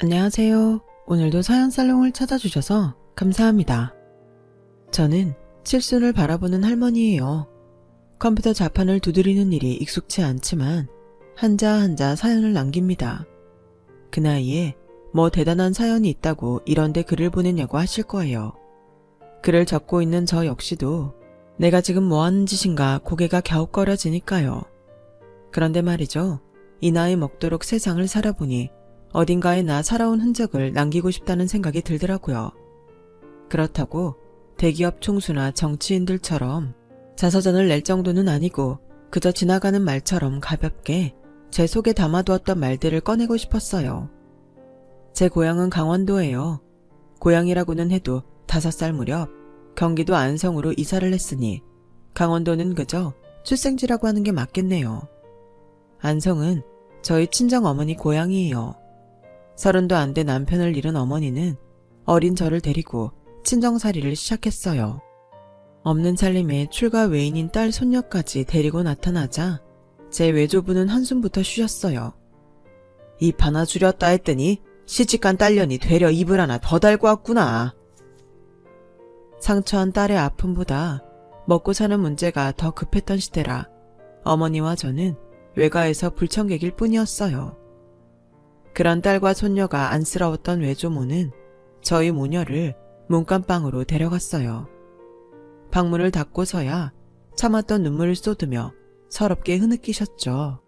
안녕하세요. 오늘도 사연살롱을 찾아주셔서 감사합니다. 저는 칠순을 바라보는 할머니예요. 컴퓨터 자판을 두드리는 일이 익숙치 않지만 한자 한자 사연을 남깁니다. 그 나이에 뭐 대단한 사연이 있다고 이런데 글을 보냈냐고 하실 거예요. 글을 적고 있는 저 역시도 내가 지금 뭐하는 짓인가 고개가 갸웃거려지니까요. 그런데 말이죠. 이 나이 먹도록 세상을 살아보니 어딘가에 나 살아온 흔적을 남기고 싶다는 생각이 들더라고요. 그렇다고 대기업 총수나 정치인들처럼 자서전을 낼 정도는 아니고 그저 지나가는 말처럼 가볍게 제 속에 담아두었던 말들을 꺼내고 싶었어요. 제 고향은 강원도예요. 고향이라고는 해도 5살 무렵 경기도 안성으로 이사를 했으니 강원도는 그저 출생지라고 하는 게 맞겠네요. 안성은 저희 친정어머니 고향이에요. 30도 안 된 남편을 잃은 어머니는 어린 저를 데리고 친정살이를 시작했어요. 없는 살림에 출가 외인인 딸 손녀까지 데리고 나타나자 제 외조부는 한숨부터 쉬셨어요. 입 하나 줄였다 했더니 시집간 딸년이 되려 입을 하나 더 달고 왔구나. 상처한 딸의 아픔보다 먹고 사는 문제가 더 급했던 시대라 어머니와 저는 외가에서 불청객일 뿐이었어요. 그런 딸과 손녀가 안쓰러웠던 외조모는 저희 모녀를 문간방으로 데려갔어요. 방문을 닫고서야 참았던 눈물을 쏟으며 서럽게 흐느끼셨죠.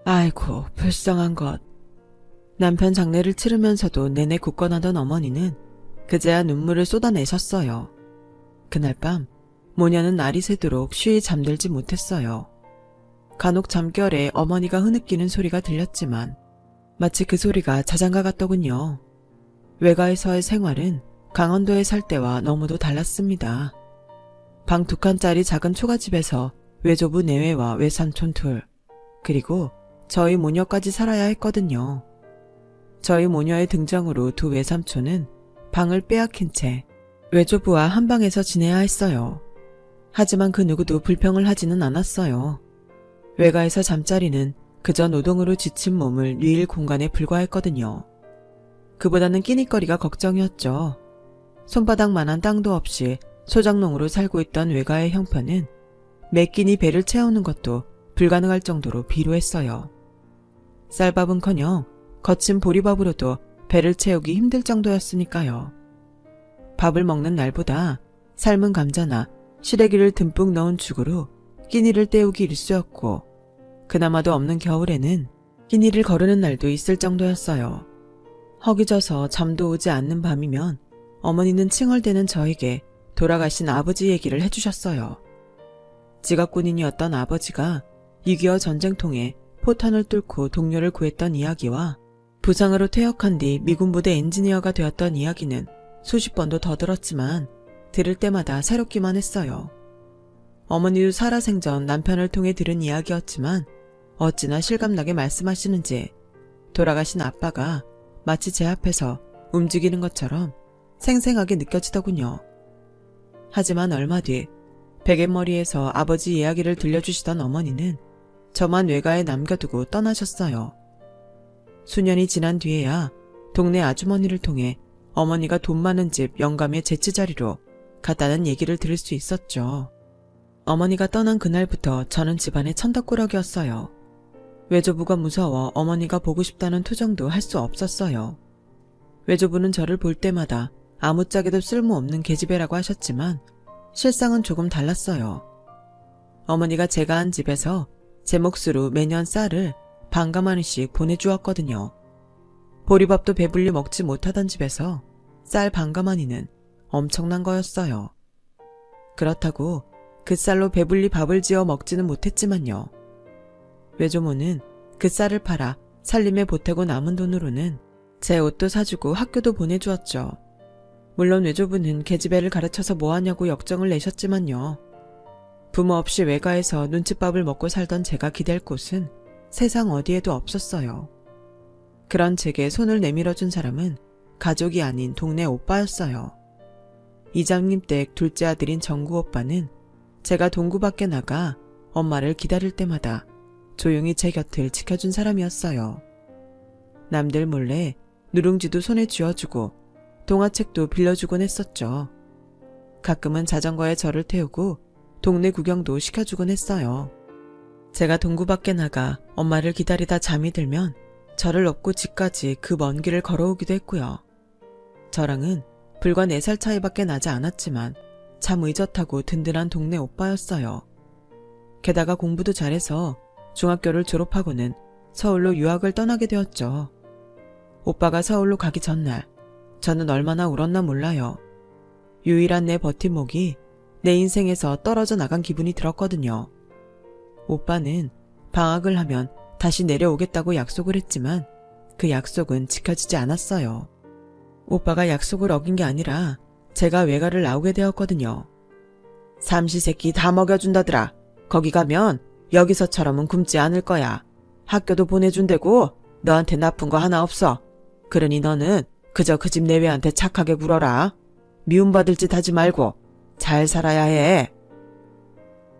아이고 불쌍한 것. 남편 장례를 치르면서도 내내 굳건하던 어머니는 그제야 눈물을 쏟아내셨어요. 그날 밤 모녀는 날이 새도록 쉬이 잠들지 못했어요. 간혹 잠결에 어머니가 흐느끼는 소리가 들렸지만 마치 그 소리가 자장가 같더군요. 외가에서의 생활은 강원도에 살 때와 너무도 달랐습니다. 방 2칸짜리 작은 초가집에서 외조부 내외와 외삼촌 둘, 그리고 저희 모녀까지 살아야 했거든요. 저희 모녀의 등장으로 두 외삼촌은 방을 빼앗긴 채 외조부와 한 방에서 지내야 했어요. 하지만 그 누구도 불평을 하지는 않았어요. 외가에서 잠자리는 그저 노동으로 지친 몸을 누일 공간에 불과했거든요. 그보다는 끼니거리가 걱정이었죠. 손바닥만한 땅도 없이 소작농으로 살고 있던 외가의 형편은 매 끼니 배를 채우는 것도 불가능할 정도로 비루했어요. 쌀밥은커녕 거친 보리밥으로도 배를 채우기 힘들 정도였으니까요. 밥을 먹는 날보다 삶은 감자나 시래기를 듬뿍 넣은 죽으로 끼니를 때우기 일쑤였고 그나마도 없는 겨울에는 끼니를 거르는 날도 있을 정도였어요. 허기져서 잠도 오지 않는 밤이면 어머니는 칭얼대는 저에게 돌아가신 아버지 얘기를 해주셨어요. 직업군인이었던 아버지가 6.25 전쟁통에 포탄을 뚫고 동료를 구했던 이야기와 부상으로 퇴역한 뒤 미군 부대 엔지니어가 되었던 이야기는 수십 번도 더 들었지만 들을 때마다 새롭기만 했어요. 어머니도 살아생전 남편을 통해 들은 이야기였지만 어찌나 실감나게 말씀하시는지 돌아가신 아빠가 마치 제 앞에서 움직이는 것처럼 생생하게 느껴지더군요. 하지만 얼마 뒤 베갯머리에서 아버지 이야기를 들려주시던 어머니는 저만 외가에 남겨두고 떠나셨어요. 수년이 지난 뒤에야 동네 아주머니를 통해 어머니가 돈 많은 집 영감의 제치자리로 갔다는 얘기를 들을 수 있었죠. 어머니가 떠난 그날부터 저는 집안의 천덕꾸러기였어요. 외조부가 무서워 어머니가 보고 싶다는 투정도 할 수 없었어요. 외조부는 저를 볼 때마다 아무짝에도 쓸모없는 계집애라고 하셨지만 실상은 조금 달랐어요. 어머니가 제가 한 집에서 제 몫으로 매년 쌀을 반가마니씩 보내주었거든요. 보리밥도 배불리 먹지 못하던 집에서 쌀 반가마니는 엄청난 거였어요. 그렇다고 그 쌀로 배불리 밥을 지어 먹지는 못했지만요. 외조모는 그 쌀을 팔아 살림에 보태고 남은 돈으로는 제 옷도 사주고 학교도 보내주었죠. 물론 외조부는 계집애를 가르쳐서 뭐하냐고 역정을 내셨지만요. 부모 없이 외가에서 눈칫밥을 먹고 살던 제가 기댈 곳은 세상 어디에도 없었어요. 그런 제게 손을 내밀어준 사람은 가족이 아닌 동네 오빠였어요. 이장님 댁 둘째 아들인 정구 오빠는 제가 동구 밖에 나가 엄마를 기다릴 때마다 조용히 제 곁을 지켜준 사람이었어요. 남들 몰래 누룽지도 손에 쥐어주고 동화책도 빌려주곤 했었죠. 가끔은 자전거에 저를 태우고 동네 구경도 시켜주곤 했어요. 제가 동구 밖에 나가 엄마를 기다리다 잠이 들면 저를 업고 집까지 그 먼 길을 걸어오기도 했고요. 저랑은 불과 4살 차이밖에 나지 않았지만 참 의젓하고 든든한 동네 오빠였어요. 게다가 공부도 잘해서 중학교를 졸업하고는 서울로 유학을 떠나게 되었죠. 오빠가 서울로 가기 전날 저는 얼마나 울었나 몰라요. 유일한 내 버팀목이 내 인생에서 떨어져 나간 기분이 들었거든요. 오빠는 방학을 하면 다시 내려오겠다고 약속을 했지만 그 약속은 지켜지지 않았어요. 오빠가 약속을 어긴 게 아니라 제가 외가를 나오게 되었거든요. 삼시세끼 다 먹여준다더라. 거기 가면 여기서처럼은 굶지 않을 거야. 학교도 보내준대고 너한테 나쁜 거 하나 없어. 그러니 너는 그저 그 집 내외한테 착하게 굴어라. 미움받을 짓 하지 말고 잘 살아야 해.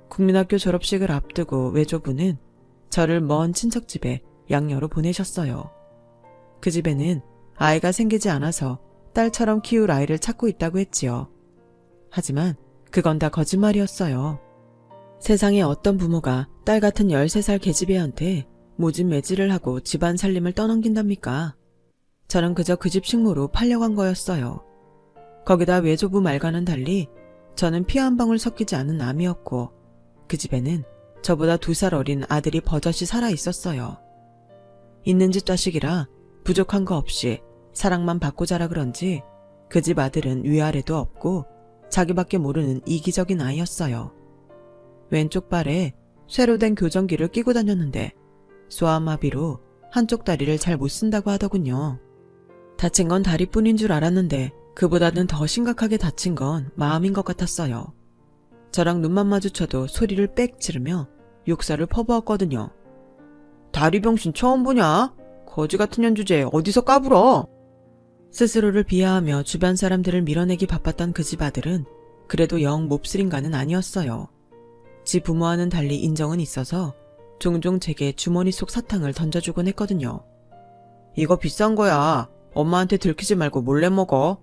국민학교 졸업식을 앞두고 외조부는 저를 먼 친척집에 양녀로 보내셨어요. 그 집에는 아이가 생기지 않아서 딸처럼 키울 아이를 찾고 있다고 했지요. 하지만 그건 다 거짓말이었어요. 세상에 어떤 부모가 딸 같은 13살 계집애한테 모진 매질을 하고 집안 살림을 떠넘긴답니까? 저는 그저 그 집 식모로 팔려간 거였어요. 거기다 외조부 말과는 달리 저는 피 한 방울 섞이지 않은 암이었고 그 집에는 저보다 2살 어린 아들이 버젓이 살아 있었어요. 있는 집 자식이라 부족한 거 없이 사랑만 받고 자라 그런지 그 집 아들은 위아래도 없고 자기밖에 모르는 이기적인 아이였어요. 왼쪽 발에 쇠로 된 교정기를 끼고 다녔는데 소아마비로 한쪽 다리를 잘 못 쓴다고 하더군요. 다친 건 다리뿐인 줄 알았는데 그보다는 더 심각하게 다친 건 마음인 것 같았어요. 저랑 눈만 마주쳐도 소리를 빽 지르며 욕설을 퍼부었거든요. 다리병신 처음 보냐? 거지 같은 년주제 어디서 까불어? 스스로를 비하하며 주변 사람들을 밀어내기 바빴던 그 집 아들은 그래도 영 몹쓸인간은 아니었어요. 지 부모와는 달리 인정은 있어서 종종 제게 주머니 속 사탕을 던져주곤 했거든요. 이거 비싼 거야. 엄마한테 들키지 말고 몰래 먹어.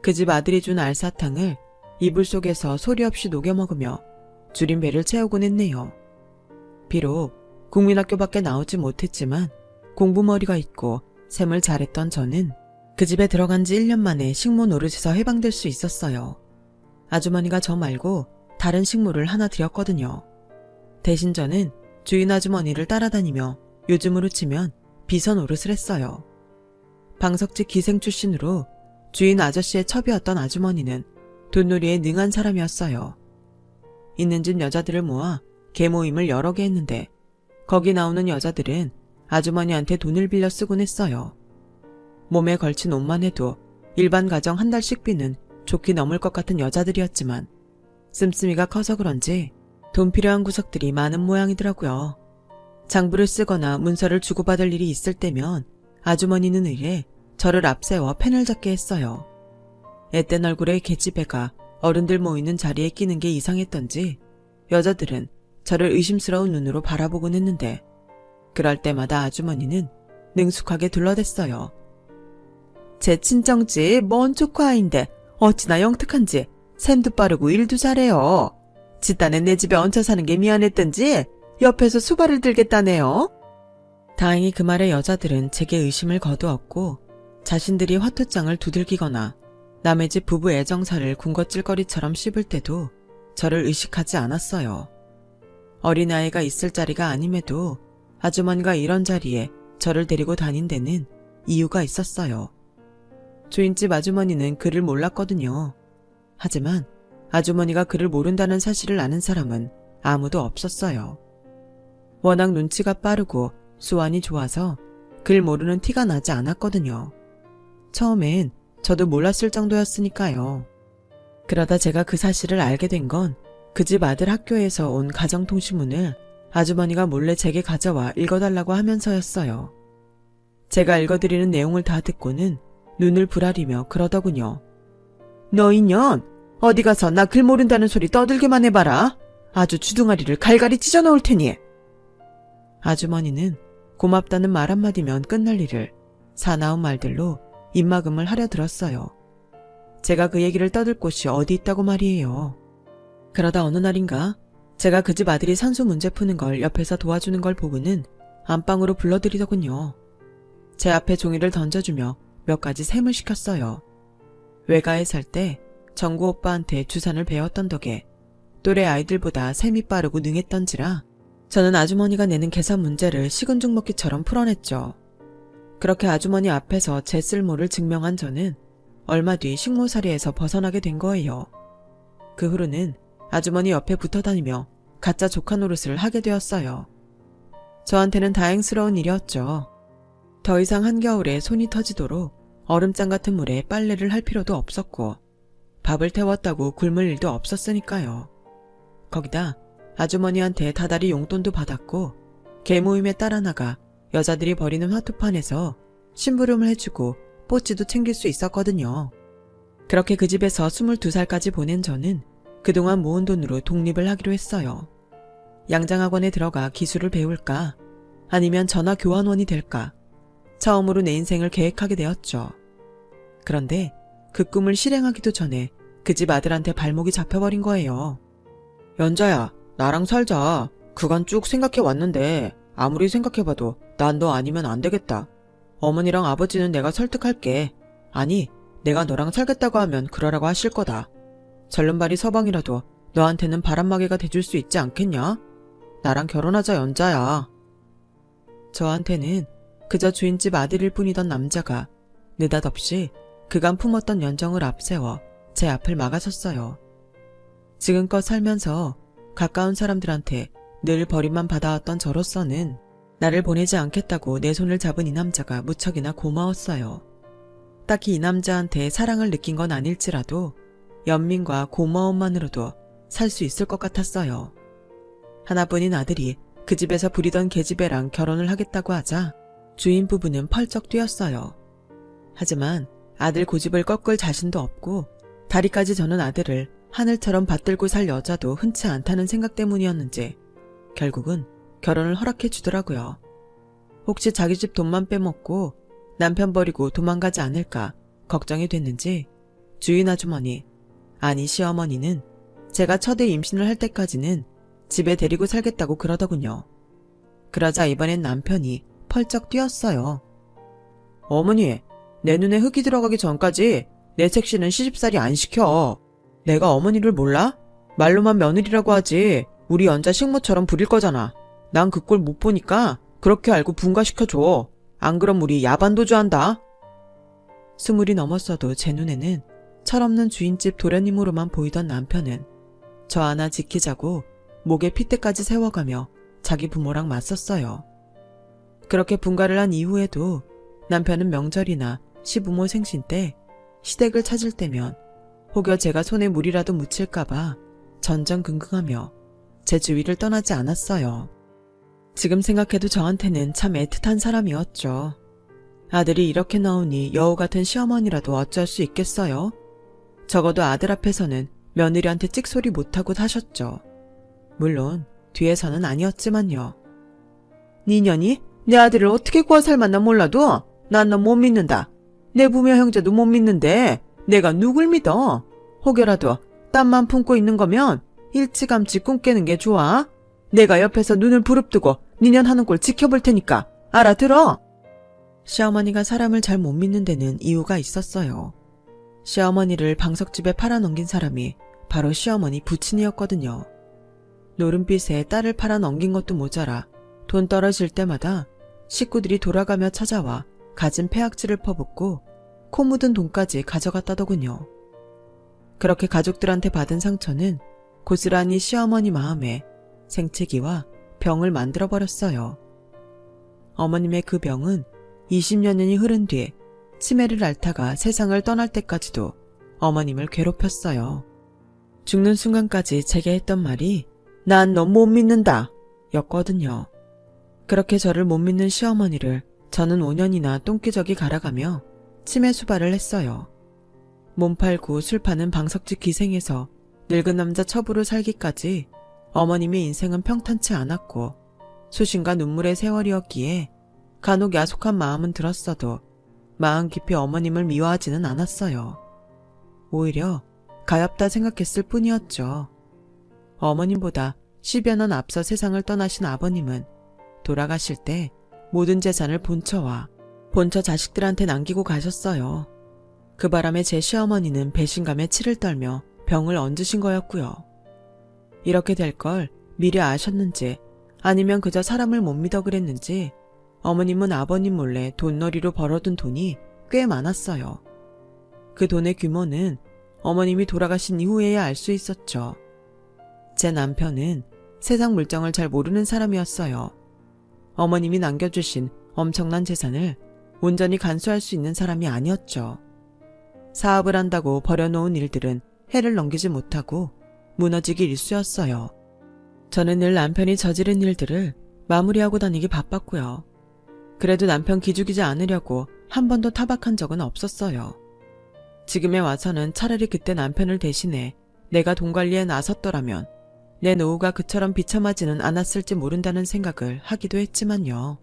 그 집 아들이 준 알사탕을 이불 속에서 소리 없이 녹여 먹으며 줄인 배를 채우곤 했네요. 비록 국민학교밖에 나오지 못했지만 공부머리가 있고 셈을 잘했던 저는 그 집에 들어간 지 1년 만에 식모 노릇에서 해방될 수 있었어요. 아주머니가 저 말고 다른 식모를 하나 들였거든요. 대신 저는 주인 아주머니를 따라다니며 요즘으로 치면 비서 노릇을 했어요. 방석직 기생 출신으로 주인 아저씨의 첩이었던 아주머니는 돈놀이에 능한 사람이었어요. 있는 집 여자들을 모아 개모임을 여러 개 했는데 거기 나오는 여자들은 아주머니한테 돈을 빌려 쓰곤 했어요. 몸에 걸친 옷만 해도 일반 가정 한 달 식비는 좋게 넘을 것 같은 여자들이었지만 씀씀이가 커서 그런지 돈 필요한 구석들이 많은 모양이더라고요. 장부를 쓰거나 문서를 주고받을 일이 있을 때면 아주머니는 의례 저를 앞세워 펜을 잡게 했어요. 앳된 얼굴에 계집애가 어른들 모이는 자리에 끼는 게 이상했던지 여자들은 저를 의심스러운 눈으로 바라보곤 했는데 그럴 때마다 아주머니는 능숙하게 둘러댔어요. 제 친정집 먼 조카아인데 어찌나 영특한지 샘도 빠르고 일도 잘해요. 지딴엔 내 집에 얹혀 사는 게 미안했던지 옆에서 수발을 들겠다네요. 다행히 그 말에 여자들은 제게 의심을 거두었고 자신들이 화투장을 두들기거나 남의 집 부부 애정사를 군것질거리처럼 씹을 때도 저를 의식하지 않았어요. 어린아이가 있을 자리가 아님에도 아주머니가 이런 자리에 저를 데리고 다닌 데는 이유가 있었어요. 주인집 아주머니는 그를 몰랐거든요. 하지만 아주머니가 그를 모른다는 사실을 아는 사람은 아무도 없었어요. 워낙 눈치가 빠르고 수완이 좋아서 글 모르는 티가 나지 않았거든요. 처음엔 저도 몰랐을 정도였으니까요. 그러다 제가 그 사실을 알게 된 건 그 집 아들 학교에서 온 가정통신문을 아주머니가 몰래 제게 가져와 읽어달라고 하면서였어요. 제가 읽어드리는 내용을 다 듣고는 눈을 부라리며 그러더군요. 너 인연 어디 가서 나 글 모른다는 소리 떠들기만 해봐라. 아주 주둥아리를 갈갈이 찢어 넣을 테니. 아주머니는 고맙다는 말 한마디면 끝날 일을 사나운 말들로 입막음을 하려 들었어요. 제가 그 얘기를 떠들 곳이 어디 있다고 말이에요. 그러다 어느 날인가 제가 그 집 아들이 산수 문제 푸는 걸 옆에서 도와주는 걸 보고는 안방으로 불러들이더군요. 제 앞에 종이를 던져주며 몇 가지 셈을 시켰어요. 외가에 살 때 정구 오빠한테 주산을 배웠던 덕에 또래 아이들보다 셈이 빠르고 능했던지라 저는 아주머니가 내는 계산 문제를 식은 죽 먹기처럼 풀어냈죠. 그렇게 아주머니 앞에서 제 쓸모를 증명한 저는 얼마 뒤 식모살이에서 벗어나게 된 거예요. 그 후로는 아주머니 옆에 붙어 다니며 가짜 조카 노릇을 하게 되었어요. 저한테는 다행스러운 일이었죠. 더 이상 한겨울에 손이 터지도록 얼음장 같은 물에 빨래를 할 필요도 없었고 밥을 태웠다고 굶을 일도 없었으니까요. 거기다 아주머니한테 다달이 용돈도 받았고 개모임에 따라 나가 여자들이 버리는 화투판에서 심부름을 해주고 뽀찌도 챙길 수 있었거든요. 그렇게 그 집에서 22살까지 보낸 저는 그동안 모은 돈으로 독립을 하기로 했어요. 양장학원에 들어가 기술을 배울까 아니면 전화교환원이 될까 처음으로 내 인생을 계획하게 되었죠. 그런데 그 꿈을 실행하기도 전에 그 집 아들한테 발목이 잡혀버린 거예요. 연자야, 나랑 살자. 그간 쭉 생각해 왔는데 아무리 생각해봐도 난 너 아니면 안 되겠다. 어머니랑 아버지는 내가 설득할게. 아니, 내가 너랑 살겠다고 하면 그러라고 하실 거다. 절름발이 서방이라도 너한테는 바람막이가 돼줄 수 있지 않겠냐? 나랑 결혼하자, 연자야. 저한테는 그저 주인집 아들일 뿐이던 남자가 느닷없이 그간 품었던 연정을 앞세워 제 앞을 막아섰어요. 지금껏 살면서 가까운 사람들한테 늘 버림만 받아왔던 저로서는 나를 보내지 않겠다고 내 손을 잡은 이 남자가 무척이나 고마웠어요. 딱히 이 남자한테 사랑을 느낀 건 아닐지라도 연민과 고마움만으로도 살 수 있을 것 같았어요. 하나뿐인 아들이 그 집에서 부리던 계집애랑 결혼을 하겠다고 하자 주인 부부는 펄쩍 뛰었어요. 하지만 아들 고집을 꺾을 자신도 없고 다리까지 저는 아들을 하늘처럼 받들고 살 여자도 흔치 않다는 생각 때문이었는지 결국은 결혼을 허락해 주더라고요. 혹시 자기 집 돈만 빼먹고 남편 버리고 도망가지 않을까 걱정이 됐는지 주인 아주머니, 아니 시어머니는 제가 첫애 임신을 할 때까지는 집에 데리고 살겠다고 그러더군요. 그러자 이번엔 남편이 펄쩍 뛰었어요. 어머니, 내 눈에 흙이 들어가기 전까지 내 색시는 시집살이 안 시켜. 내가 어머니를 몰라? 말로만 며느리라고 하지 우리 연자 식모처럼 부릴 거잖아. 난 그 꼴 못 보니까 그렇게 알고 분가시켜줘. 안 그럼 우리 야반도주한다. 20이 넘었어도 제 눈에는 철없는 주인집 도련님으로만 보이던 남편은 저 하나 지키자고 목에 핏대까지 세워가며 자기 부모랑 맞섰어요. 그렇게 분가를 한 이후에도 남편은 명절이나 시부모 생신 때 시댁을 찾을 때면 혹여 제가 손에 물이라도 묻힐까봐 전전긍긍하며 제 주위를 떠나지 않았어요. 지금 생각해도 저한테는 참 애틋한 사람이었죠. 아들이 이렇게 나오니 여우 같은 시어머니라도 어쩔 수 있겠어요? 적어도 아들 앞에서는 며느리한테 찍소리 못하고 사셨죠. 물론 뒤에서는 아니었지만요. 니년이 내 아들을 어떻게 구워 살만나 몰라도 난 너 못 믿는다. 내 부모 형제도 못 믿는데 내가 누굴 믿어? 혹여라도 땀만 품고 있는 거면 일찌감치 꿈 깨는 게 좋아. 내가 옆에서 눈을 부릅뜨고 니년 하는 꼴 지켜볼 테니까 알아들어? 시어머니가 사람을 잘 못 믿는 데는 이유가 있었어요. 시어머니를 방석집에 팔아넘긴 사람이 바로 시어머니 부친이었거든요. 노름빛에 딸을 팔아넘긴 것도 모자라 돈 떨어질 때마다 식구들이 돌아가며 찾아와 가진 폐악질을 퍼붓고 코 묻은 돈까지 가져갔다더군요. 그렇게 가족들한테 받은 상처는 고스란히 시어머니 마음에 생채기와 병을 만들어버렸어요. 어머님의 그 병은 20여 년이 흐른 뒤에 치매를 앓다가 세상을 떠날 때까지도 어머님을 괴롭혔어요. 죽는 순간까지 제게 했던 말이 난 너 못 믿는다 였거든요. 그렇게 저를 못 믿는 시어머니를 저는 5년이나 똥기저귀 갈아가며 치매 수발을 했어요. 몸 팔고 술 파는 방석집 기생에서 늙은 남자 첩으로 살기까지 어머님의 인생은 평탄치 않았고 수신과 눈물의 세월이었기에 간혹 야속한 마음은 들었어도 마음 깊이 어머님을 미워하지는 않았어요. 오히려 가엾다 생각했을 뿐이었죠. 어머님보다 10여 년 앞서 세상을 떠나신 아버님은 돌아가실 때 모든 재산을 본처와 본처 자식들한테 남기고 가셨어요. 그 바람에 제 시어머니는 배신감에 치를 떨며 병을 얹으신 거였고요. 이렇게 될 걸 미리 아셨는지 아니면 그저 사람을 못 믿어 그랬는지 어머님은 아버님 몰래 돈놀이로 벌어둔 돈이 꽤 많았어요. 그 돈의 규모는 어머님이 돌아가신 이후에야 알 수 있었죠. 제 남편은 세상 물정을 잘 모르는 사람이었어요. 어머님이 남겨주신 엄청난 재산을 온전히 간수할 수 있는 사람이 아니었죠. 사업을 한다고 버려놓은 일들은 해를 넘기지 못하고 무너지기 일쑤였어요. 저는 늘 남편이 저지른 일들을 마무리하고 다니기 바빴고요. 그래도 남편 기죽이지 않으려고 한 번도 타박한 적은 없었어요. 지금에 와서는 차라리 그때 남편을 대신해 내가 돈 관리에 나섰더라면 내 노후가 그처럼 비참하지는 않았을지 모른다는 생각을 하기도 했지만요.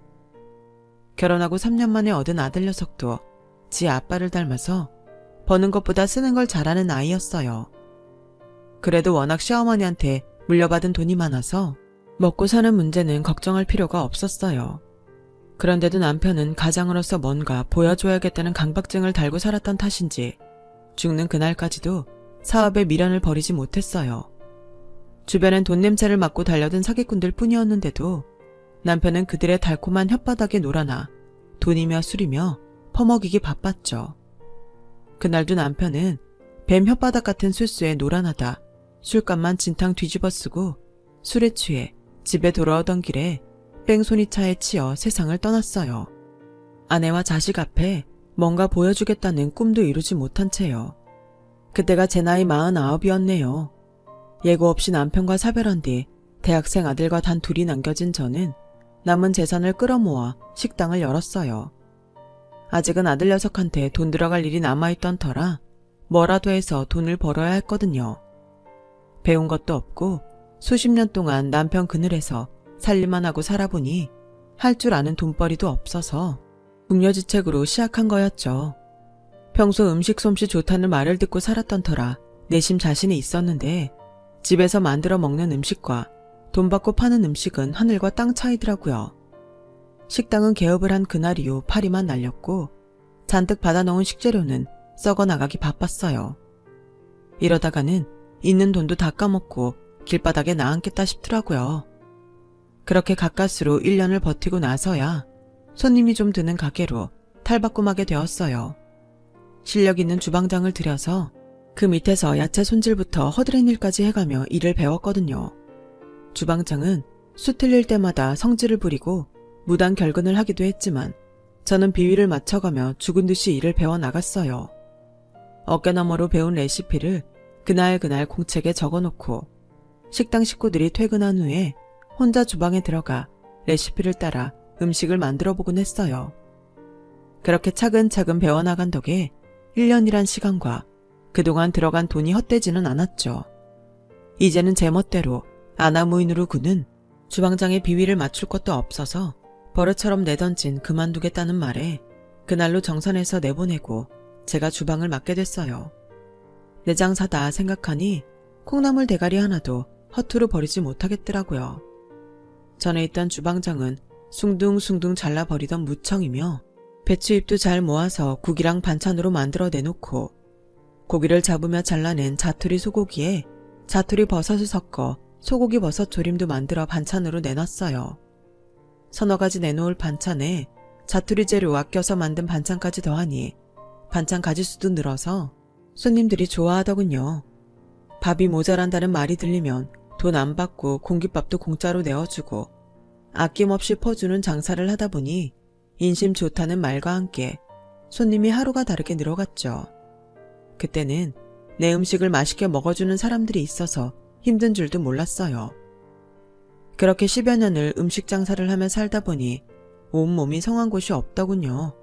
결혼하고 3년 만에 얻은 아들 녀석도 지 아빠를 닮아서 버는 것보다 쓰는 걸 잘하는 아이였어요. 그래도 워낙 시어머니한테 물려받은 돈이 많아서 먹고 사는 문제는 걱정할 필요가 없었어요. 그런데도 남편은 가장으로서 뭔가 보여줘야겠다는 강박증을 달고 살았던 탓인지 죽는 그날까지도 사업에 미련을 버리지 못했어요. 주변엔 돈 냄새를 맡고 달려든 사기꾼들 뿐이었는데도 남편은 그들의 달콤한 혓바닥에 놀아나 돈이며 술이며 퍼먹이기 바빴죠. 그날도 남편은 뱀 혓바닥 같은 술수에 놀아나다 술값만 진탕 뒤집어 쓰고 술에 취해 집에 돌아오던 길에 뺑소니 차에 치여 세상을 떠났어요. 아내와 자식 앞에 뭔가 보여주겠다는 꿈도 이루지 못한 채요. 그때가 제 나이 49이었네요. 예고 없이 남편과 사별한 뒤 대학생 아들과 단 둘이 남겨진 저는 남은 재산을 끌어모아 식당을 열었어요. 아직은 아들 녀석한테 돈 들어갈 일이 남아있던 터라 뭐라도 해서 돈을 벌어야 했거든요. 배운 것도 없고 수십 년 동안 남편 그늘에서 살림만 하고 살아보니 할 줄 아는 돈벌이도 없어서 궁여지책으로 시작한 거였죠. 평소 음식 솜씨 좋다는 말을 듣고 살았던 터라 내심 자신이 있었는데 집에서 만들어 먹는 음식과 돈 받고 파는 음식은 하늘과 땅 차이더라고요. 식당은 개업을 한 그날 이후 파리만 날렸고 잔뜩 받아놓은 식재료는 썩어나가기 바빴어요. 이러다가는 있는 돈도 다 까먹고 길바닥에 나앉겠다 싶더라고요. 그렇게 가까스로 1년을 버티고 나서야 손님이 좀 드는 가게로 탈바꿈하게 되었어요. 실력 있는 주방장을 들여서 그 밑에서 야채 손질부터 허드렛 일까지 해가며 일을 배웠거든요. 주방장은 수 틀릴 때마다 성질을 부리고 무단 결근을 하기도 했지만 저는 비위를 맞춰가며 죽은 듯이 일을 배워나갔어요. 어깨너머로 배운 레시피를 그날 공책에 적어놓고 식당 식구들이 퇴근한 후에 혼자 주방에 들어가 레시피를 따라 음식을 만들어보곤 했어요. 그렇게 차근차근 배워나간 덕에 1년이란 시간과 그동안 들어간 돈이 헛되지는 않았죠. 이제는 제멋대로 아나무인으로 구는 주방장의 비위를 맞출 것도 없어서 버릇처럼 내던진 그만두겠다는 말에 그날로 정산해서 내보내고 제가 주방을 맡게 됐어요. 내 장사다 생각하니 콩나물 대가리 하나도 허투루 버리지 못하겠더라고요. 전에 있던 주방장은 숭둥숭둥 잘라버리던 무청이며 배추잎도 잘 모아서 국이랑 반찬으로 만들어 내놓고 고기를 잡으며 잘라낸 자투리 소고기에 자투리 버섯을 섞어 소고기 버섯 조림도 만들어 반찬으로 내놨어요. 서너 가지 내놓을 반찬에 자투리 재료 아껴서 만든 반찬까지 더하니 반찬 가짓수도 늘어서 손님들이 좋아하더군요. 밥이 모자란다는 말이 들리면 돈 안 받고 공깃밥도 공짜로 내어주고 아낌없이 퍼주는 장사를 하다 보니 인심 좋다는 말과 함께 손님이 하루가 다르게 늘어갔죠. 그때는 내 음식을 맛있게 먹어주는 사람들이 있어서 힘든 줄도 몰랐어요. 그렇게 10여 년을 음식 장사를 하며 살다 보니 온몸이 성한 곳이 없더군요.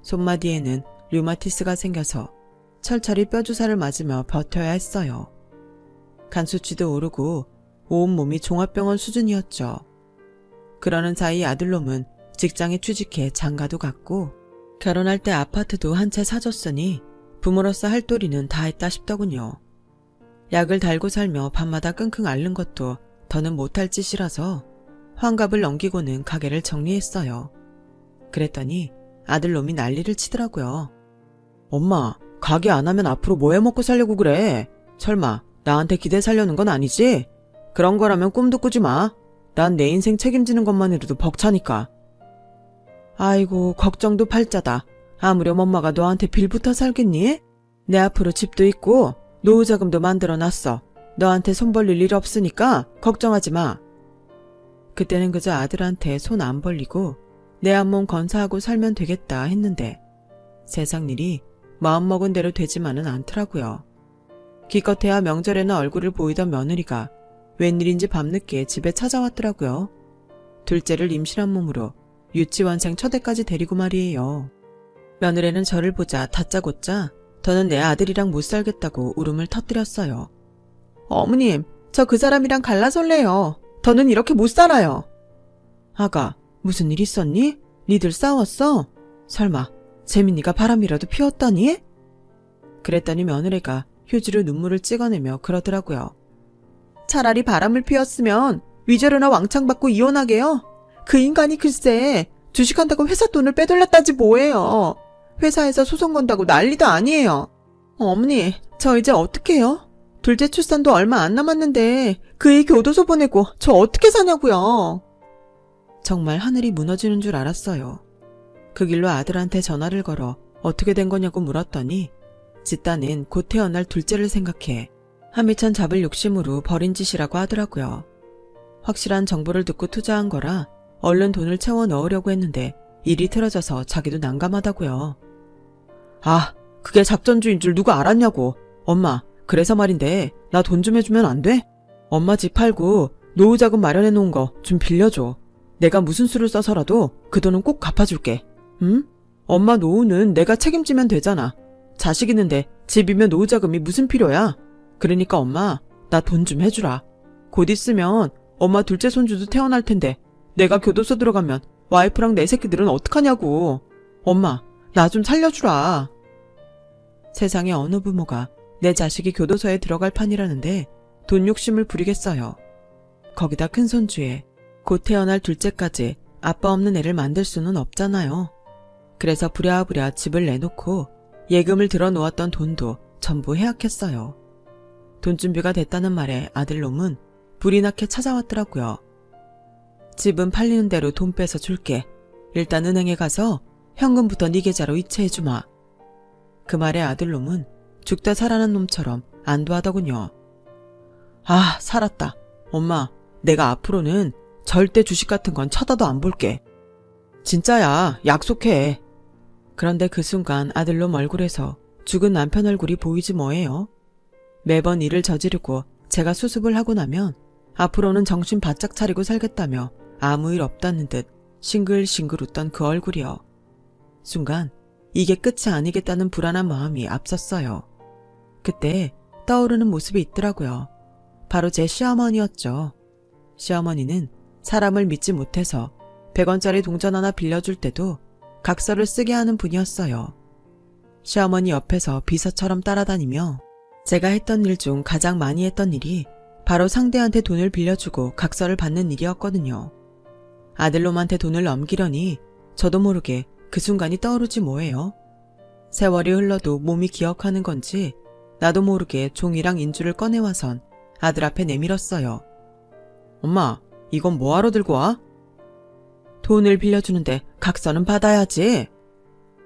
손마디에는 류마티스가 생겨서 철철이 뼈주사를 맞으며 버텨야 했어요. 간 수치도 오르고 온몸이 종합병원 수준이었죠. 그러는 사이 아들놈은 직장에 취직해 장가도 갔고 결혼할 때 아파트도 한 채 사줬으니 부모로서 할 도리는 다 했다 싶더군요. 약을 달고 살며 밤마다 끙끙 앓는 것도 더는 못할 짓이라서 환갑을 넘기고는 가게를 정리했어요. 그랬더니 아들놈이 난리를 치더라고요. 엄마, 가게 안 하면 앞으로 뭐 해먹고 살려고 그래? 설마 나한테 기대 살려는 건 아니지? 그런 거라면 꿈도 꾸지 마. 난 내 인생 책임지는 것만으로도 벅차니까. 아이고, 걱정도 팔자다. 아무렴 엄마가 너한테 빌부터 살겠니? 내 앞으로 집도 있고 노후자금도 만들어놨어. 너한테 손 벌릴 일 없으니까 걱정하지 마. 그때는 그저 아들한테 손 안 벌리고 내 한 몸 건사하고 살면 되겠다 했는데 세상 일이 마음먹은 대로 되지만은 않더라고요. 기껏해야 명절에는 얼굴을 보이던 며느리가 웬일인지 밤늦게 집에 찾아왔더라고요. 둘째를 임신한 몸으로 유치원생 첫애까지 데리고 말이에요. 며느리는 저를 보자 다짜고짜 더는 내 아들이랑 못 살겠다고 울음을 터뜨렸어요. 어머님, 저 그 사람이랑 갈라설래요. 더는 이렇게 못 살아요. 아가, 무슨 일 있었니? 니들 싸웠어? 설마 재민이가 바람이라도 피웠더니? 그랬더니 며느리가 휴지로 눈물을 찍어내며 그러더라고요. 차라리 바람을 피웠으면 위자료나 왕창 받고 이혼하게요. 그 인간이 글쎄 주식한다고 회사 돈을 빼돌렸다지 뭐예요. 회사에서 소송 건다고 난리도 아니에요. 어머니, 저 이제 어떡해요? 둘째 출산도 얼마 안 남았는데 그 애 교도소 보내고 저 어떻게 사냐고요. 정말 하늘이 무너지는 줄 알았어요. 그 길로 아들한테 전화를 걸어 어떻게 된 거냐고 물었더니 짓따는 곧 태어날 둘째를 생각해 한미천 잡을 욕심으로 벌인 짓이라고 하더라고요. 확실한 정보를 듣고 투자한 거라 얼른 돈을 채워 넣으려고 했는데 일이 틀어져서 자기도 난감하다고요. 아, 그게 작전주의인 줄 누가 알았냐고. 엄마, 그래서 말인데 나 돈 좀 해주면 안 돼? 엄마 집 팔고 노후자금 마련해 놓은 거 좀 빌려줘. 내가 무슨 수를 써서라도 그 돈은 꼭 갚아줄게. 응? 엄마 노후는 내가 책임지면 되잖아. 자식 있는데 집이면 노후자금이 무슨 필요야? 그러니까 엄마, 나 돈 좀 해주라. 곧 있으면 엄마 둘째 손주도 태어날 텐데 내가 교도소 들어가면 와이프랑 내 새끼들은 어떡하냐고. 엄마, 나 좀 살려주라. 세상에 어느 부모가 내 자식이 교도소에 들어갈 판이라는데 돈 욕심을 부리겠어요. 거기다 큰 손주에 곧 태어날 둘째까지 아빠 없는 애를 만들 수는 없잖아요. 그래서 부랴부랴 집을 내놓고 예금을 들어 놓았던 돈도 전부 해약했어요. 돈 준비가 됐다는 말에 아들놈은 불이 나게 찾아왔더라고요. 집은 팔리는 대로 돈 빼서 줄게. 일단 은행에 가서 현금부터 네 계좌로 이체해주마. 그 말에 아들놈은 죽다 살아난 놈처럼 안도하더군요. 아, 살았다. 엄마, 내가 앞으로는 절대 주식 같은 건 쳐다도 안 볼게. 진짜야, 약속해. 그런데 그 순간 아들놈 얼굴에서 죽은 남편 얼굴이 보이지 뭐예요. 매번 일을 저지르고 제가 수습을 하고 나면 앞으로는 정신 바짝 차리고 살겠다며 아무 일 없다는 듯 싱글싱글 웃던 그 얼굴이요. 순간 이게 끝이 아니겠다는 불안한 마음이 앞섰어요. 그때 떠오르는 모습이 있더라고요. 바로 제 시어머니였죠. 시어머니는 사람을 믿지 못해서 100원짜리 동전 하나 빌려줄 때도 각서를 쓰게 하는 분이었어요. 시어머니 옆에서 비서처럼 따라다니며 제가 했던 일 중 가장 많이 했던 일이 바로 상대한테 돈을 빌려주고 각서를 받는 일이었거든요. 아들놈한테 돈을 넘기려니 저도 모르게 그 순간이 떠오르지 뭐예요. 세월이 흘러도 몸이 기억하는 건지 나도 모르게 종이랑 인주를 꺼내와선 아들 앞에 내밀었어요. 엄마, 이건 뭐하러 들고 와? 돈을 빌려주는데 각서는 받아야지.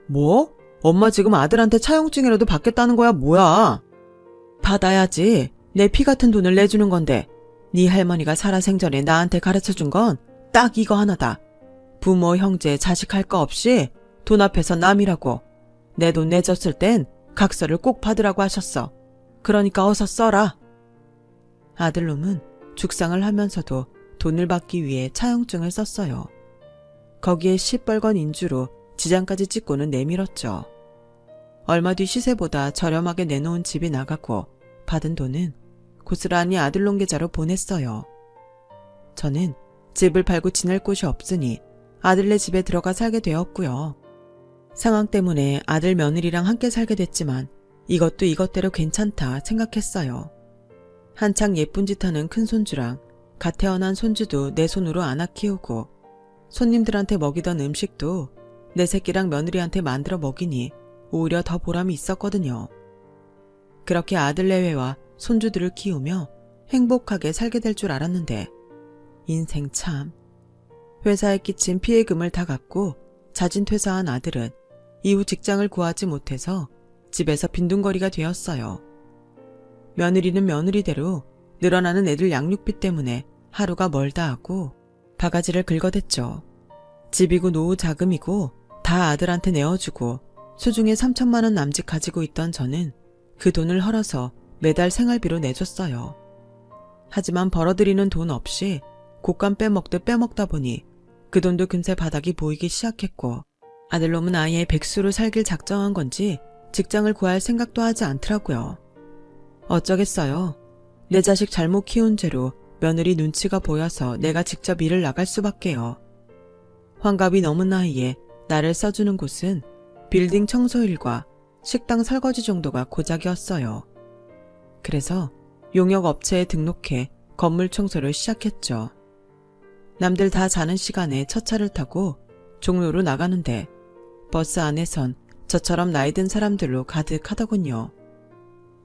뭐? 엄마 지금 아들한테 차용증이라도 받겠다는 거야 뭐야? 받아야지. 내 피 같은 돈을 내주는 건데 네 할머니가 살아생전에 나한테 가르쳐준 건 딱 이거 하나다. 부모, 형제, 자식 할 거 없이 돈 앞에서 남이라고. 내 돈 내줬을 땐 각서를 꼭 받으라고 하셨어. 그러니까 어서 써라. 아들놈은 죽상을 하면서도 돈을 받기 위해 차용증을 썼어요. 거기에 시뻘건 인주로 지장까지 찍고는 내밀었죠. 얼마 뒤 시세보다 저렴하게 내놓은 집이 나가고 받은 돈은 고스란히 아들놈 계좌로 보냈어요. 저는 집을 팔고 지낼 곳이 없으니 아들네 집에 들어가 살게 되었고요. 상황 때문에 아들 며느리랑 함께 살게 됐지만 이것도 이것대로 괜찮다 생각했어요. 한창 예쁜 짓 하는 큰손주랑 갓 태어난 손주도 내 손으로 안아 키우고 손님들한테 먹이던 음식도 내 새끼랑 며느리한테 만들어 먹이니 오히려 더 보람이 있었거든요. 그렇게 아들 내외와 손주들을 키우며 행복하게 살게 될 줄 알았는데 인생 참. 회사에 끼친 피해금을 다 갚고 자진 퇴사한 아들은 이후 직장을 구하지 못해서 집에서 빈둥거리가 되었어요. 며느리는 며느리대로 늘어나는 애들 양육비 때문에 하루가 멀다 하고 바가지를 긁어댔죠. 집이고 노후 자금이고 다 아들한테 내어주고 수중에 3천만 원 남짓 가지고 있던 저는 그 돈을 헐어서 매달 생활비로 내줬어요. 하지만 벌어들이는 돈 없이 곶감 빼먹듯 빼먹다 보니 그 돈도 금세 바닥이 보이기 시작했고 아들놈은 아예 백수로 살길 작정한 건지 직장을 구할 생각도 하지 않더라고요. 어쩌겠어요. 내 자식 잘못 키운 죄로 며느리 눈치가 보여서 내가 직접 일을 나갈 수밖에요. 환갑이 넘은 나이에 나를 써주는 곳은 빌딩 청소일과 식당 설거지 정도가 고작이었어요. 그래서 용역 업체에 등록해 건물 청소를 시작했죠. 남들 다 자는 시간에 첫 차를 타고 종로로 나가는데 버스 안에선 저처럼 나이 든 사람들로 가득하더군요.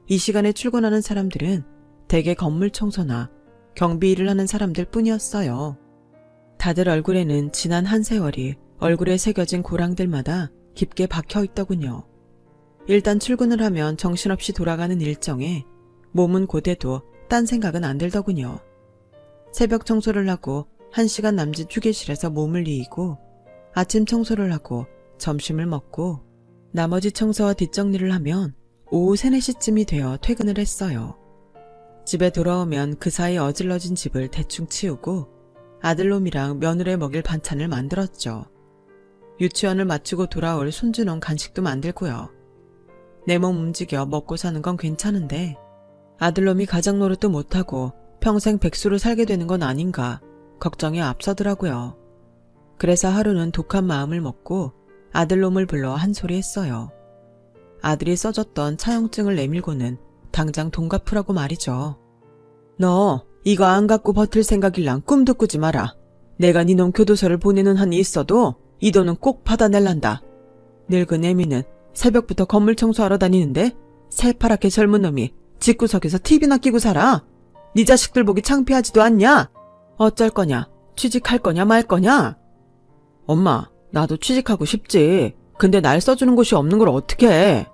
이 시간에 출근하는 사람들은 대개 건물 청소나 경비 일을 하는 사람들 뿐이었어요. 다들 얼굴에는 지난 한 세월이 얼굴에 새겨진 고랑들마다 깊게 박혀 있더군요. 일단 출근을 하면 정신없이 돌아가는 일정에 몸은 고대도 딴 생각은 안 들더군요. 새벽 청소를 하고 1시간 남짓 휴게실에서 몸을 이이고 아침 청소를 하고 점심을 먹고 나머지 청소와 뒷정리를 하면 오후 3, 4시쯤이 되어 퇴근을 했어요. 집에 돌아오면 그 사이 어질러진 집을 대충 치우고 아들놈이랑 며느리에 먹일 반찬을 만들었죠. 유치원을 마치고 돌아올 손주놈 간식도 만들고요. 내 몸 움직여 먹고 사는 건 괜찮은데 아들놈이 가장 노릇도 못하고 평생 백수로 살게 되는 건 아닌가 걱정이 앞서더라고요. 그래서 하루는 독한 마음을 먹고 아들놈을 불러 한 소리 했어요. 아들이 써줬던 차용증을 내밀고는 당장 돈 갚으라고 말이죠. 너 이거 안 갖고 버틸 생각일랑 꿈도 꾸지 마라. 내가 니놈 교도소를 보내는 한이 있어도 이 돈은 꼭 받아낼란다. 늙은 애미는 새벽부터 건물 청소하러 다니는데 새파랗게 젊은 놈이 집구석에서 TV나 끼고 살아. 네 자식들 보기 창피하지도 않냐? 어쩔 거냐? 취직할 거냐 말 거냐? 엄마, 나도 취직하고 싶지. 근데 날 써주는 곳이 없는 걸 어떻게 해?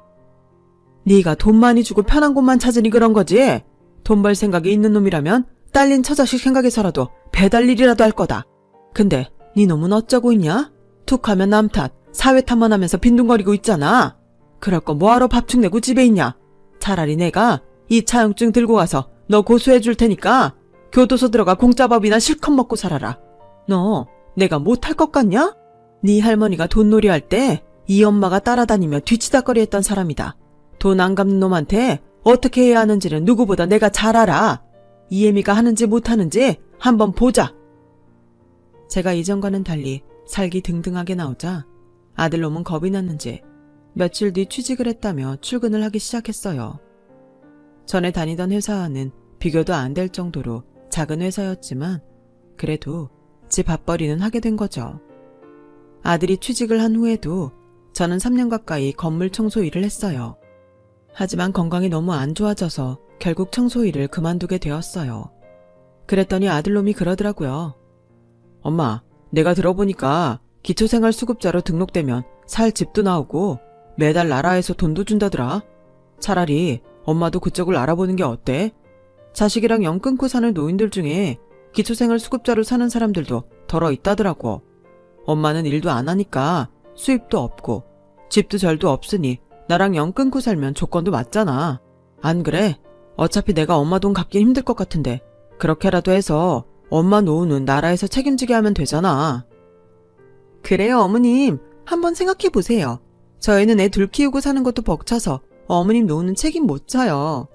네가 돈 많이 주고 편한 곳만 찾으니 그런 거지. 돈 벌 생각이 있는 놈이라면 딸린 처자식 생각해서라도 배달 일이라도 할 거다. 근데 네 놈은 어쩌고 있냐? 툭하면 남 탓, 사회 탓만 하면서 빈둥거리고 있잖아. 그럴 거 뭐하러 밥죽 내고 집에 있냐? 차라리 내가 이 차용증 들고 가서 너 고소해 줄 테니까 교도소 들어가 공짜 밥이나 실컷 먹고 살아라. 너 내가 못할 것 같냐? 네 할머니가 돈놀이 할 때 이 엄마가 따라다니며 뒤치다꺼리 했던 사람이다. 돈 안 갚는 놈한테 어떻게 해야 하는지는 누구보다 내가 잘 알아. 이애미가 하는지 못하는지 한번 보자. 제가 이전과는 달리 살기 등등하게 나오자 아들놈은 겁이 났는지 며칠 뒤 취직을 했다며 출근을 하기 시작했어요. 전에 다니던 회사와는 비교도 안 될 정도로 작은 회사였지만 그래도 집 밥벌이는 하게 된 거죠. 아들이 취직을 한 후에도 저는 3년 가까이 건물 청소 일을 했어요. 하지만 건강이 너무 안 좋아져서 결국 청소 일을 그만두게 되었어요. 그랬더니 아들놈이 그러더라고요. 엄마, 내가 들어보니까 기초생활수급자로 등록되면 살 집도 나오고 매달 나라에서 돈도 준다더라. 차라리 엄마도 그쪽을 알아보는 게 어때? 자식이랑 연 끊고 사는 노인들 중에 기초생활수급자로 사는 사람들도 덜어 있다더라고. 엄마는 일도 안 하니까 수입도 없고 집도 절도 없으니 나랑 연 끊고 살면 조건도 맞잖아. 안 그래? 어차피 내가 엄마 돈 갚긴 힘들 것 같은데 그렇게라도 해서 엄마 노후는 나라에서 책임지게 하면 되잖아. 그래요, 어머님. 한번 생각해 보세요. 저희는 애 둘 키우고 사는 것도 벅차서 어머님 노후는 책임 못 져요.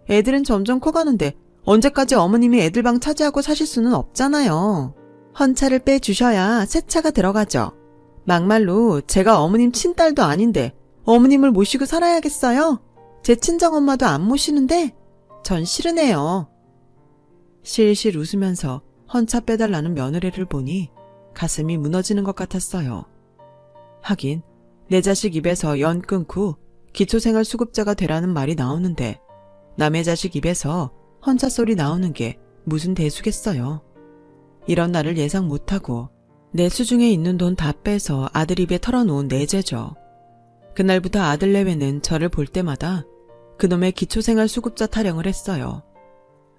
애들은 점점 커가는데 언제까지 어머님이 애들 방 차지하고 사실 수는 없잖아요. 헌차를 빼주셔야 새 차가 들어가죠. 막말로 제가 어머님 친딸도 아닌데 어머님을 모시고 살아야겠어요? 제 친정엄마도 안 모시는데 전 싫으네요. 실실 웃으면서 헌차 빼달라는 며느리를 보니 가슴이 무너지는 것 같았어요. 하긴 내 자식 입에서 연 끊고 기초생활수급자가 되라는 말이 나오는데 남의 자식 입에서 헌차 소리 나오는 게 무슨 대수겠어요. 이런 날을 예상 못하고 내 수중에 있는 돈 다 빼서 아들 입에 털어놓은 내 죄죠. 그날부터 아들 내외는 저를 볼 때마다 그놈의 기초생활수급자 타령을 했어요.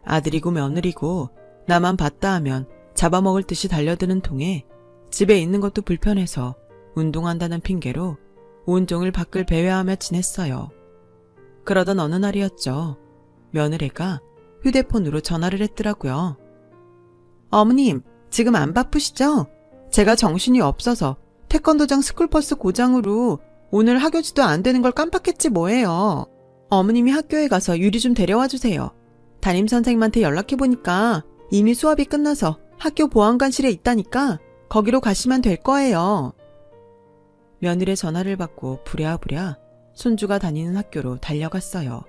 아들이고 며느리고 나만 봤다 하면 잡아먹을 듯이 달려드는 통에 집에 있는 것도 불편해서 운동한다는 핑계로 온종일 밖을 배회하며 지냈어요. 그러던 어느 날이었죠. 며느리가 휴대폰으로 전화를 했더라고요. 어머님, 지금 안 바쁘시죠? 제가 정신이 없어서 태권도장 스쿨버스 고장으로 오늘 하교지도 안 되는 걸 깜빡했지 뭐예요. 어머님이 학교에 가서 유리 좀 데려와 주세요. 담임선생님한테 연락해보니까 이미 수업이 끝나서 학교 보안관실에 있다니까 거기로 가시면 될 거예요. 며느리의 전화를 받고 부랴부랴 손주가 다니는 학교로 달려갔어요.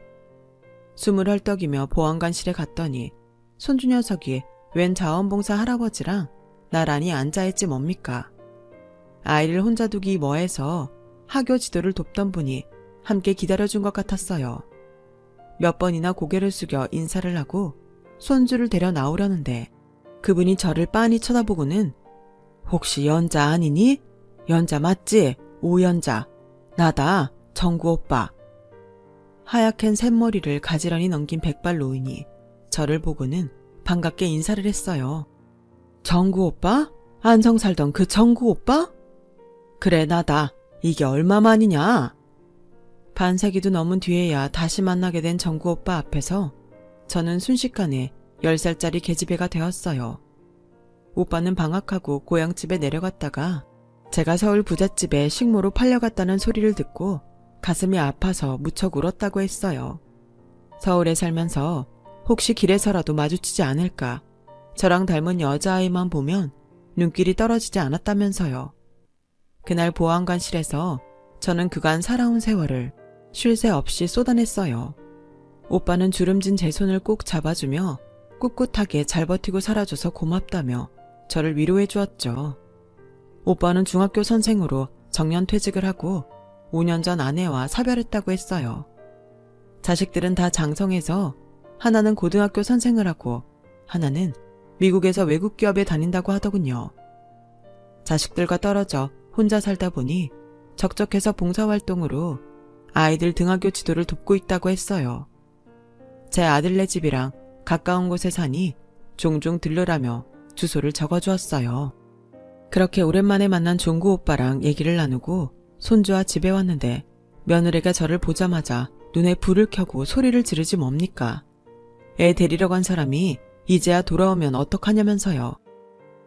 숨을 헐떡이며 보안관실에 갔더니 손주 녀석이 웬 자원봉사 할아버지랑 나란히 앉아있지 뭡니까. 아이를 혼자 두기 뭐해서 학교 지도를 돕던 분이 함께 기다려준 것 같았어요. 몇 번이나 고개를 숙여 인사를 하고 손주를 데려 나오려는데 그분이 저를 빤히 쳐다보고는 혹시 연자 아니니? 연자 맞지? 오연자. 나다. 정구 오빠. 하얗게 샘머리를 가지런히 넘긴 백발 노인이 저를 보고는 반갑게 인사를 했어요. 정구 오빠? 안성 살던 그 정구 오빠? 그래 나다. 이게 얼마만이냐? 반세기도 넘은 뒤에야 다시 만나게 된 정구 오빠 앞에서 저는 순식간에 10살짜리 계집애가 되었어요. 오빠는 방학하고 고향집에 내려갔다가 제가 서울 부잣집에 식모로 팔려갔다는 소리를 듣고 가슴이 아파서 무척 울었다고 했어요. 서울에 살면서 혹시 길에서라도 마주치지 않을까 저랑 닮은 여자아이만 보면 눈길이 떨어지지 않았다면서요. 그날 보안관실에서 저는 그간 살아온 세월을 쉴 새 없이 쏟아냈어요. 오빠는 주름진 제 손을 꼭 잡아주며 꿋꿋하게 잘 버티고 살아줘서 고맙다며 저를 위로해 주었죠. 오빠는 중학교 선생으로 정년퇴직을 하고 5년 전 아내와 사별했다고 했어요. 자식들은 다 장성해서 하나는 고등학교 선생을 하고 하나는 미국에서 외국 기업에 다닌다고 하더군요. 자식들과 떨어져 혼자 살다 보니 적적해서 봉사활동으로 아이들 등하교 지도를 돕고 있다고 했어요. 제 아들네 집이랑 가까운 곳에 사니 종종 들르라며 주소를 적어주었어요. 그렇게 오랜만에 만난 종구 오빠랑 얘기를 나누고 손주와 집에 왔는데 며느리가 저를 보자마자 눈에 불을 켜고 소리를 지르지 뭡니까. 애 데리러 간 사람이 이제야 돌아오면 어떡하냐면서요.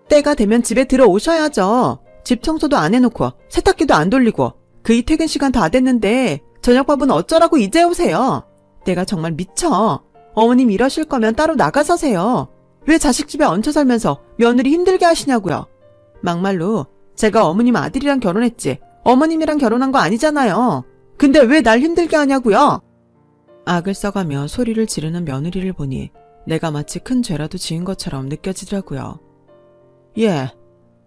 때가 되면 집에 들어오셔야죠. 집 청소도 안 해놓고 세탁기도 안 돌리고 그이 퇴근 시간 다 됐는데 저녁밥은 어쩌라고 이제 오세요. 내가 정말 미쳐. 어머님 이러실 거면 따로 나가 사세요. 왜 자식 집에 얹혀 살면서 며느리 힘들게 하시냐고요. 막말로 제가 어머님 아들이랑 결혼했지 어머님이랑 결혼한 거 아니잖아요. 근데 왜 날 힘들게 하냐고요. 악을 써가며 소리를 지르는 며느리를 보니 내가 마치 큰 죄라도 지은 것처럼 느껴지더라고요. 예,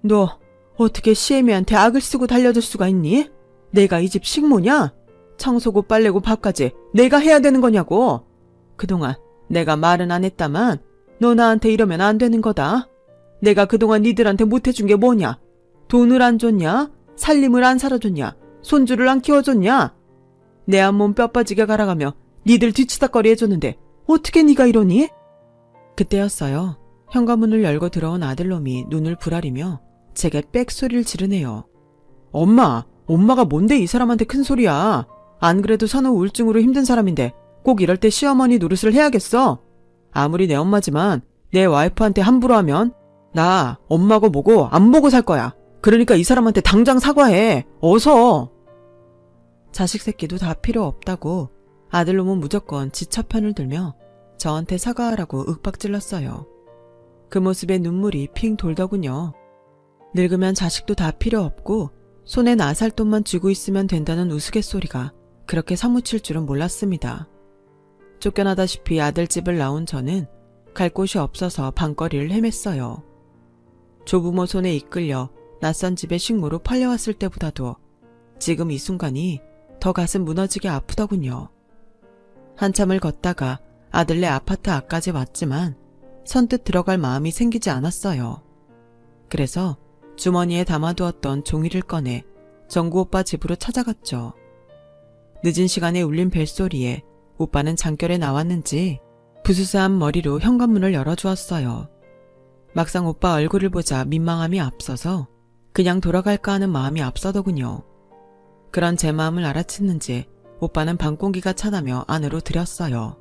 너 어떻게 시애미한테 악을 쓰고 달려들 수가 있니? 내가 이 집 식모냐? 청소고 빨래고 밥까지 내가 해야 되는 거냐고. 그동안 내가 말은 안 했다만 너 나한테 이러면 안 되는 거다. 내가 그동안 니들한테 못해준 게 뭐냐? 돈을 안 줬냐? 살림을 안 살아줬냐? 손주를 안 키워줬냐? 내 한 몸 뼈 빠지게 갈아가며 니들 뒤치다꺼리 해줬는데 어떻게 니가 이러니? 그때였어요. 현관문을 열고 들어온 아들놈이 눈을 부라리며 제게 빽 소리를 지르네요. 엄마가 뭔데 이 사람한테 큰 소리야. 안 그래도 산후 우울증으로 힘든 사람인데 꼭 이럴 때 시어머니 노릇을 해야겠어. 아무리 내 엄마지만 내 와이프한테 함부로 하면 나 엄마고 뭐고 안 보고 살 거야. 그러니까 이 사람한테 당장 사과해. 어서. 자식 새끼도 다 필요 없다고 아들놈은 무조건 지 처편을 들며 저한테 사과하라고 윽박질렀어요. 그 모습에 눈물이 핑 돌더군요. 늙으면 자식도 다 필요 없고 손에 나살돈만 쥐고 있으면 된다는 우스갯소리가 그렇게 사무칠 줄은 몰랐습니다. 쫓겨나다시피 아들 집을 나온 저는 갈 곳이 없어서 방거리를 헤맸어요. 조부모 손에 이끌려 낯선 집에 식모로 팔려왔을 때보다도 지금 이 순간이 더 가슴 무너지게 아프더군요. 한참을 걷다가 아들네 아파트 앞까지 왔지만 선뜻 들어갈 마음이 생기지 않았어요. 그래서 주머니에 담아두었던 종이를 꺼내 정구 오빠 집으로 찾아갔죠. 늦은 시간에 울린 벨소리에 오빠는 장결에 나왔는지 부스스한 머리로 현관문을 열어주었어요. 막상 오빠 얼굴을 보자 민망함이 앞서서 그냥 돌아갈까 하는 마음이 앞서더군요. 그런 제 마음을 알아챘는지 오빠는 방공기가 차다며 안으로 들였어요.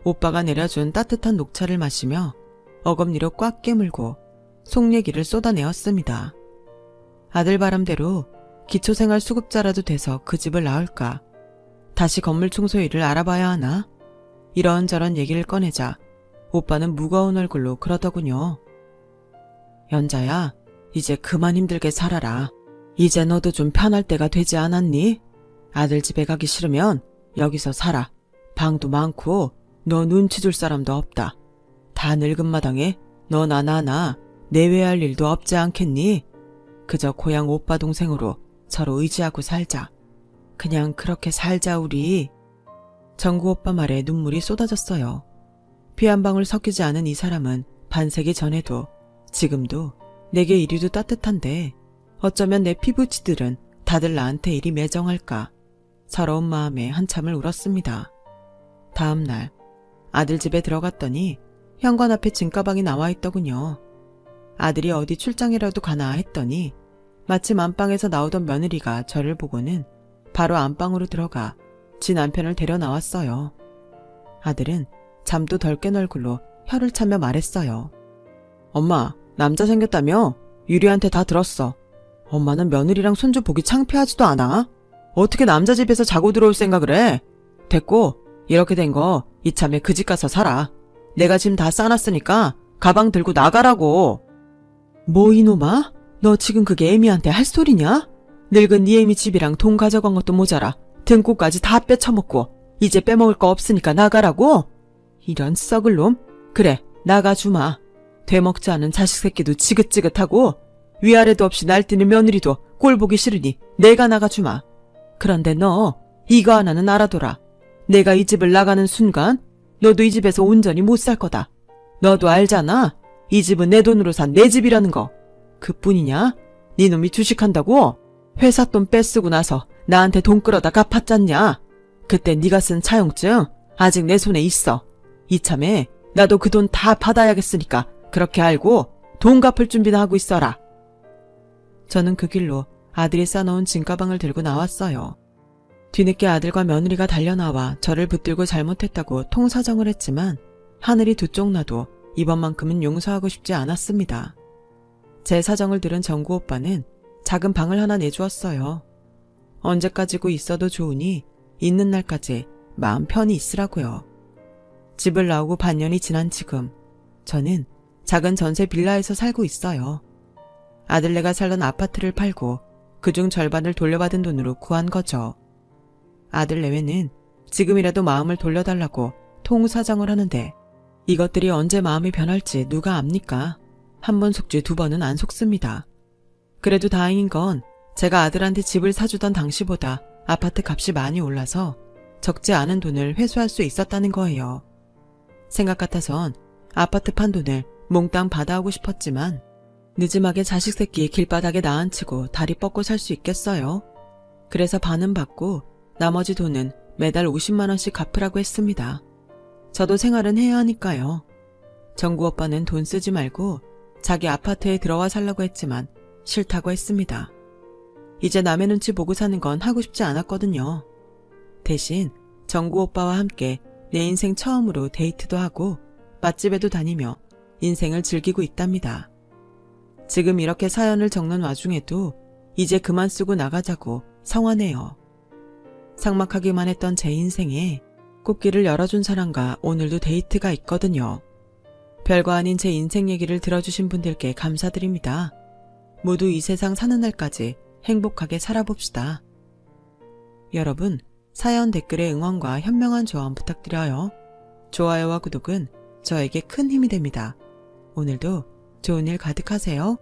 오빠가 내려준 따뜻한 녹차를 마시며 어금니로 꽉 깨물고 속 얘기를 쏟아내었습니다. 아들 바람대로 기초생활 수급자라도 돼서 그 집을 나올까? 다시 건물 청소 일을 알아봐야 하나? 이런저런 얘기를 꺼내자 오빠는 무거운 얼굴로 그러더군요. 연자야, 이제 그만 힘들게 살아라. 이제 너도 좀 편할 때가 되지 않았니? 아들 집에 가기 싫으면 여기서 살아. 방도 많고 너 눈치 줄 사람도 없다. 다 늙은 마당에 너나 나나 내외할 일도 없지 않겠니? 그저 고향 오빠 동생으로 서로 의지하고 살자. 그냥 그렇게 살자 우리. 정구 오빠 말에 눈물이 쏟아졌어요. 피 한 방울 섞이지 않은 이 사람은 반세기 전에도 지금도 내게 이리도 따뜻한데 어쩌면 내 피부치들은 다들 나한테 이리 매정할까. 서러운 마음에 한참을 울었습니다. 다음 날 아들 집에 들어갔더니 현관 앞에 짐가방이 나와 있더군요. 아들이 어디 출장이라도 가나 했더니 마침 안방에서 나오던 며느리가 저를 보고는 바로 안방으로 들어가 지 남편을 데려 나왔어요. 아들은 잠도 덜 깬 얼굴로 혀를 차며 말했어요. 엄마, 남자 생겼다며? 유리한테 다 들었어. 엄마는 며느리랑 손주 보기 창피하지도 않아? 어떻게 남자 집에서 자고 들어올 생각을 해? 됐고, 이렇게 된 거 이참에 그 집 가서 살아. 내가 짐 다 싸놨으니까 가방 들고 나가라고. 뭐 이놈아? 너 지금 그게 애미한테 할 소리냐? 늙은 네 애미 집이랑 돈 가져간 것도 모자라 등골까지 다 빼쳐먹고 이제 빼먹을 거 없으니까 나가라고? 이런 썩을 놈? 그래, 나가주마. 되먹지 않은 자식 새끼도 지긋지긋하고 위아래도 없이 날뛰는 며느리도 꼴보기 싫으니 내가 나가주마. 그런데 너 이거 하나는 알아둬라. 내가 이 집을 나가는 순간 너도 이 집에서 온전히 못 살 거다. 너도 알잖아. 이 집은 내 돈으로 산 내 집이라는 거. 그뿐이냐? 네 놈이 주식한다고? 회사 돈 뺏쓰고 나서 나한테 돈 끌어다 갚았잖냐? 그때 네가 쓴 차용증 아직 내 손에 있어. 이참에 나도 그 돈 다 받아야겠으니까 그렇게 알고 돈 갚을 준비나 하고 있어라. 저는 그 길로 아들이 싸놓은 짐가방을 들고 나왔어요. 뒤늦게 아들과 며느리가 달려나와 저를 붙들고 잘못했다고 통사정을 했지만 하늘이 두 쪽 나도 이번만큼은 용서하고 싶지 않았습니다. 제 사정을 들은 정구 오빠는 작은 방을 하나 내주었어요. 언제까지고 있어도 좋으니 있는 날까지 마음 편히 있으라고요. 집을 나오고 반년이 지난 지금 저는 작은 전세 빌라에서 살고 있어요. 아들네가 살던 아파트를 팔고 그중 절반을 돌려받은 돈으로 구한 거죠. 아들 내외는 지금이라도 마음을 돌려달라고 통사정을 하는데 이것들이 언제 마음이 변할지 누가 압니까? 한 번 속지 두 번은 안 속습니다. 그래도 다행인 건 제가 아들한테 집을 사주던 당시보다 아파트 값이 많이 올라서 적지 않은 돈을 회수할 수 있었다는 거예요. 생각 같아선 아파트 판 돈을 몽땅 받아오고 싶었지만 늦음하게 자식 새끼 길바닥에 나앉히고 다리 뻗고 살 수 있겠어요? 그래서 반은 받고 나머지 돈은 매달 50만 원씩 갚으라고 했습니다. 저도 생활은 해야 하니까요. 정구 오빠는 돈 쓰지 말고 자기 아파트에 들어와 살라고 했지만 싫다고 했습니다. 이제 남의 눈치 보고 사는 건 하고 싶지 않았거든요. 대신 정구 오빠와 함께 내 인생 처음으로 데이트도 하고 맛집에도 다니며 인생을 즐기고 있답니다. 지금 이렇게 사연을 적는 와중에도 이제 그만 쓰고 나가자고 성화네요. 삭막하기만 했던 제 인생에 꽃길을 열어준 사람과 오늘도 데이트가 있거든요. 별거 아닌 제 인생 얘기를 들어주신 분들께 감사드립니다. 모두 이 세상 사는 날까지 행복하게 살아봅시다. 여러분, 사연 댓글의 응원과 현명한 조언 부탁드려요. 좋아요와 구독은 저에게 큰 힘이 됩니다. 오늘도 좋은 일 가득하세요.